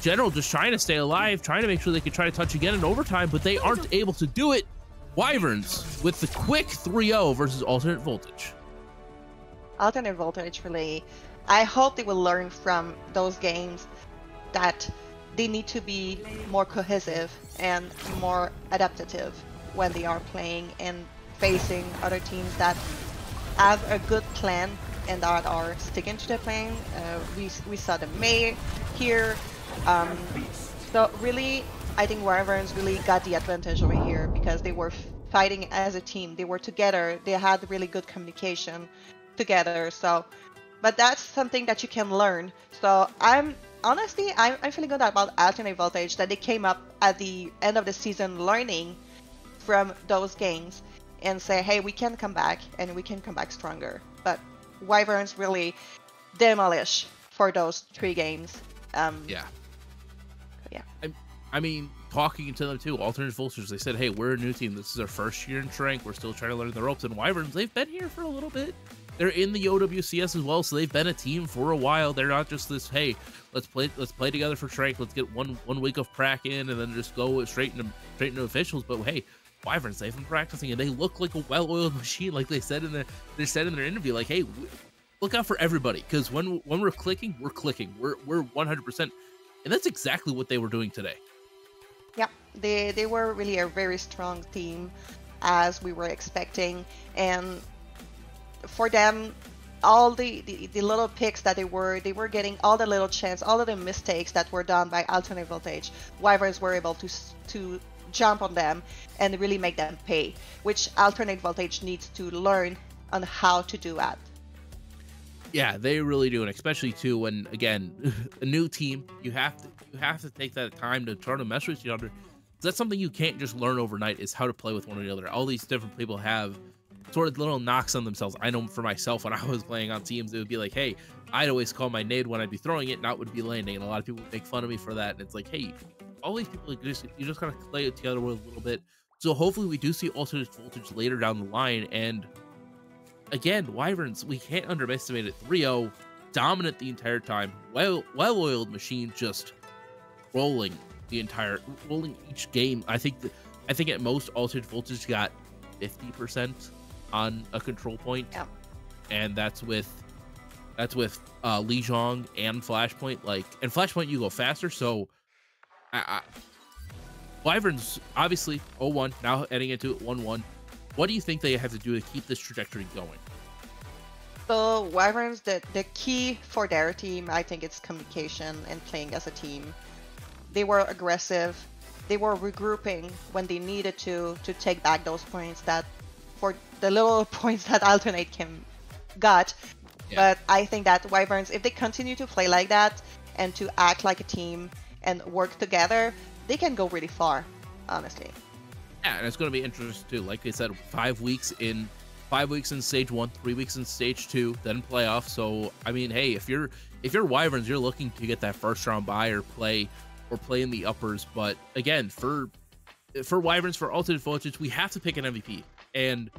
General just trying to stay alive, trying to make sure they can try to touch again in overtime, but they aren't able to do it. Wyverns with the quick 3-0 versus Alternate Voltage. Alternate Voltage, really, I hope they will learn from those games that they need to be more cohesive and more adaptive when they are playing and facing other teams that have a good plan and that are sticking to the plan. We saw the May here. So really, I think Wyverns really got the advantage over here because they were fighting as a team. They were together. They had really good communication together. So, but that's something that you can learn. So I'm feeling good about Alternate Voltage, that they came up at the end of the season learning from those games and say, hey, we can come back and we can come back stronger. But Wyverns really demolish for those 3 games. Yeah. Yeah. I mean, talking to them too, Alternate Voltage, they said, hey, we're a new team. This is our first year in Trank. We're still trying to learn the ropes. And Wyverns, they've been here for a little bit. They're in the OWCS as well, so they've been a team for a while. They're not just this, hey, let's play together for Trank. Let's get one week of prac in and then just go straight into officials. But hey, Wyverns, they've been practicing and they look like a well-oiled machine, like they said in their interview. Like, hey, look out for everybody, because when we're clicking, we're 100%, and that's exactly what they were doing today. Yeah, they were really a very strong team, as we were expecting, and for them, all the little picks that they were getting, all the little chance, all of the mistakes that were done by Alternate Voltage, Wyverns were able to jump on them and really make them pay, which Alternate Voltage needs to learn on how to do that. Yeah, they really do, and especially too when, again, a new team, you have to take that time to try to mesh with each other. That's something you can't just learn overnight, is how to play with one another. All these different people have sort of little knocks on themselves. I know for myself, when I was playing on teams, it would be like, hey, I'd always call my nade when I'd be throwing it, not would be landing, and a lot of people would make fun of me for that. And it's like, hey, all these people, you just gotta play it together with a little bit. So hopefully we do see Alternate Voltage later down the line. And again, Wyverns, we can't underestimate it. 3-0, dominant the entire time, well-oiled machine, just rolling each game. I think at most Alternate Voltage got 50% on a control point. Yeah. And that's with Li Zhong and Flashpoint. And Flashpoint, you go faster. So Wyverns obviously 0-1, now heading into it 1-1. What do you think they have to do to keep this trajectory going? So Wyverns, the key for their team, I think it's communication and playing as a team. They were aggressive. They were regrouping when they needed to take back those points, that for the little points that Alternate got. Yeah. But I think that Wyverns, if they continue to play like that and to act like a team and work together, they can go really far, honestly. Yeah, and it's going to be interesting too. Like I said, 5 weeks in stage 1, 3 weeks in stage 2, then playoff. So I mean, hey, if you're Wyverns, you're looking to get that first round bye or play in the uppers. But again, for Wyverns, for Alternate Voltage, we have to pick an MVP, and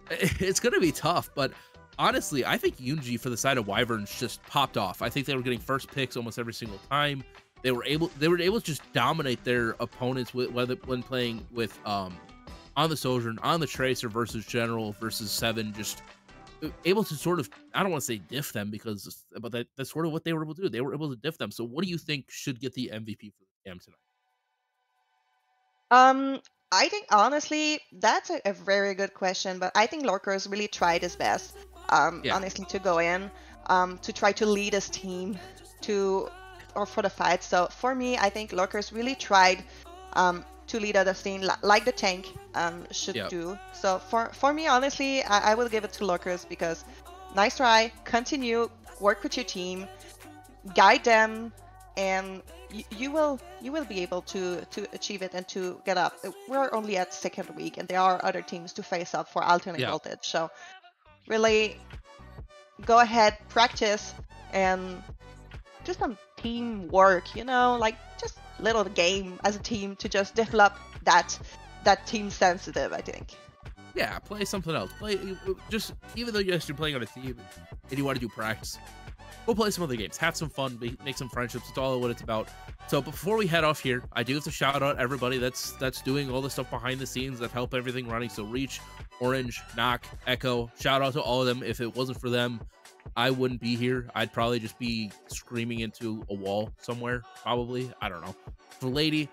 it's going to be tough. But honestly, I think Unity for the side of Wyverns just popped off. I think they were getting first picks almost every single time. They were able to just dominate their opponents when playing with on the Sojourn, on the Tracer versus General versus 7, just able to sort of, I don't want to say diff them, but that's sort of what they were able to do. They were able to diff them. So what do you think should get the MVP for the game tonight? I think honestly, that's a very good question, but I think Lorcas really tried his best, Yeah. honestly, to go in, to try to lead his team to, or for the fight. So for me, I think Lorcas really tried to lead other team like the tank should Yep. do. So for me, honestly, I will give it to Lorcas because nice try, continue, work with your team, guide them, and you will be able to achieve it and to get up. We're only at second week, and there are other teams to face up for alternate Yeah. voltage. So really, go ahead, practice, and do some teamwork. Like just little game as a team to just develop that team sensitive. I think. Yeah, play something else. Play just even though you're playing on a team and you want to do practice, go play some other games. Have some fun. Make some friendships. It's all what it's about. So before we head off here, I do have to shout out everybody that's doing all the stuff behind the scenes that help everything running. So Reach, Orange, Knock, Echo. Shout out to all of them. If it wasn't for them, I wouldn't be here. I'd probably just be screaming into a wall somewhere. Probably. I don't know. For Lady,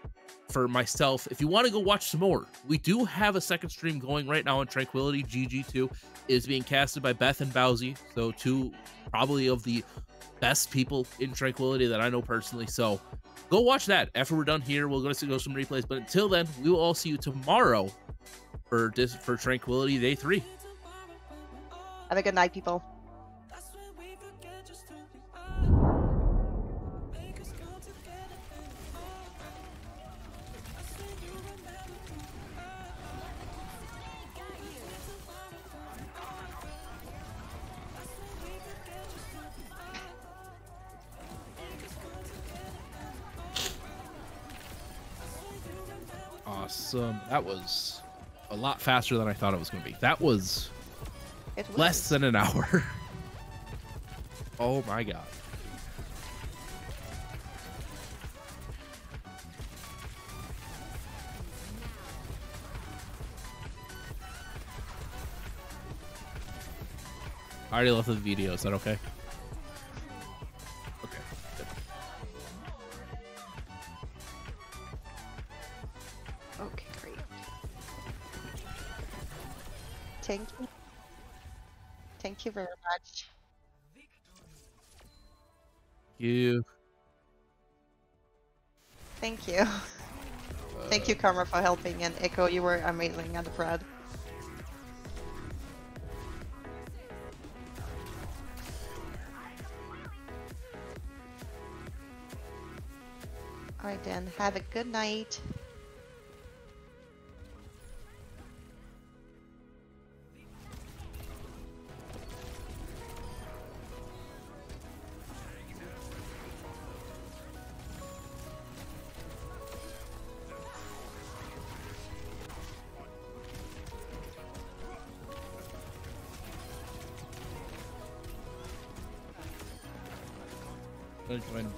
for myself, if you want to go watch some more, we do have a second stream going right now on Tranquility. GG2 is being casted by Beth and Bowsy, so two probably of the best people in Tranquility that I know personally. So go watch that. After we're done here, we'll go some replays. But until then, we will all see you tomorrow for Tranquility Day 3. Have a good night, people. Awesome. That was a lot faster than I thought it was going to be. That was less than an hour. Oh my god. I already left the video. Is that okay? Okay. Good. Okay, great. Thank you. Thank you very much. You. Thank you. Thank you, Karma, for helping, and Echo, you were amazing at the Brad. Alright then, have a good night. Gonna join.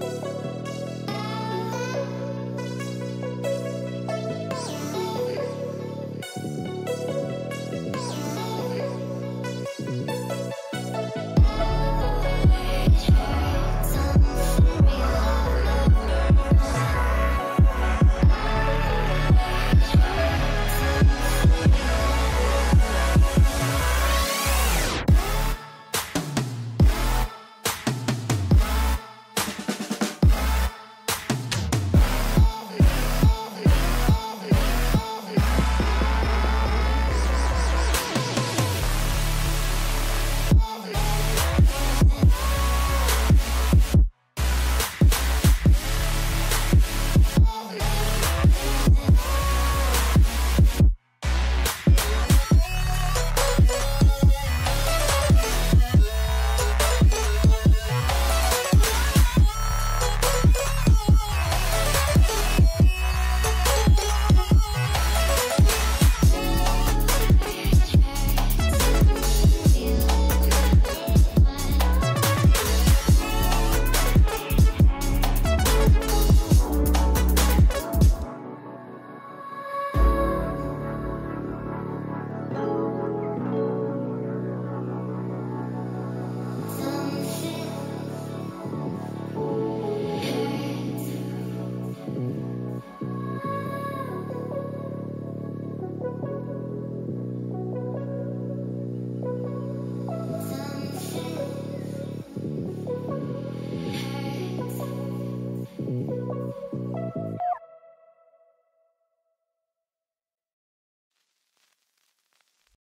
you.